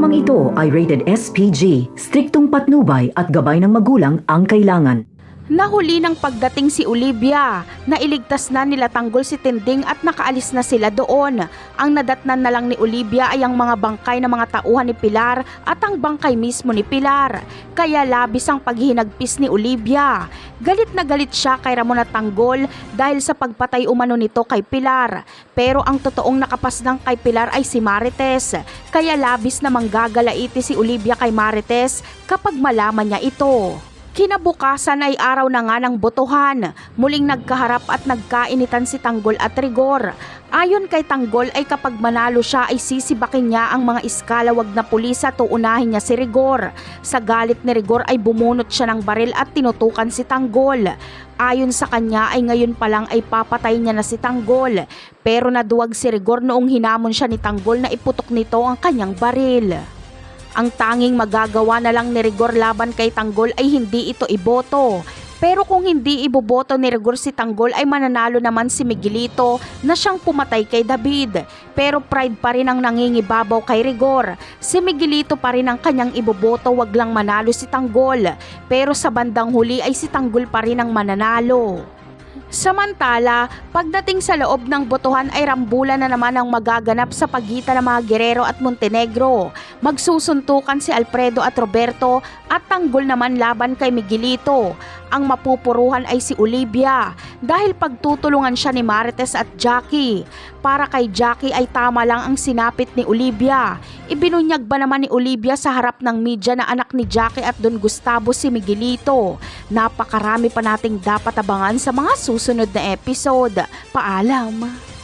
Programang ito ay rated SPG, striktong patnubay at gabay ng magulang ang kailangan. Nahuli ng pagdating si Olivia, nailigtas na nila Tanggol si Tinding at nakaalis na sila doon. Ang nadatnan na lang ni Olivia ay ang mga bangkay ng mga tauhan ni Pilar at ang bangkay mismo ni Pilar. Kaya labis ang paghinagpis ni Olivia. Galit na galit siya kay Ramon at Tanggol dahil sa pagpatay umano nito kay Pilar. Pero ang totoong nakapaslang kay Pilar ay si Marites. Kaya labis na manggagalaiti si Olivia kay Marites kapag malaman niya ito. Kinabukasan ay araw na nga ng botohan. Muling nagkaharap at nagkainitan si Tanggol at Rigor. Ayon kay Tanggol ay kapag manalo siya ay sisibakin niya ang mga iskalawag na pulis at uunahin niya si Rigor. Sa galit ni Rigor ay bumunot siya ng baril at tinutukan si Tanggol. Ayon sa kanya ay ngayon pa lang ay papatay niya na si Tanggol. Pero naduwag si Rigor noong hinamon siya ni Tanggol na iputok nito ang kanyang baril. Ang tanging magagawa na lang ni Rigor laban kay Tanggol ay hindi ito iboto. Pero kung hindi iboboto ni Rigor si Tanggol ay mananalo naman si Miguelito na siyang pumatay kay David. Pero pride pa rin ang nangingibabaw kay Rigor. Si Miguelito pa rin ang kanyang iboboto, wag lang manalo si Tanggol. Pero sa bandang huli ay si Tanggol pa rin ang mananalo. Samantala, pagdating sa loob ng botohan ay rambulan na naman ang magaganap sa pagitan ng mga Guerrero at Montenegro. Magsusuntukan si Alfredo at Roberto at Tanggol naman laban kay Miguelito. Ang mapupuruhan ay si Olivia dahil pagtutulungan siya ni Marites at Jackie. Para kay Jackie ay tama lang ang sinapit ni Olivia. Ibinunyag ba naman ni Olivia sa harap ng media na anak ni Jackie at Don Gustavo si Miguelito? Napakarami pa nating dapat abangan sa mga susunod na episode. Paalam!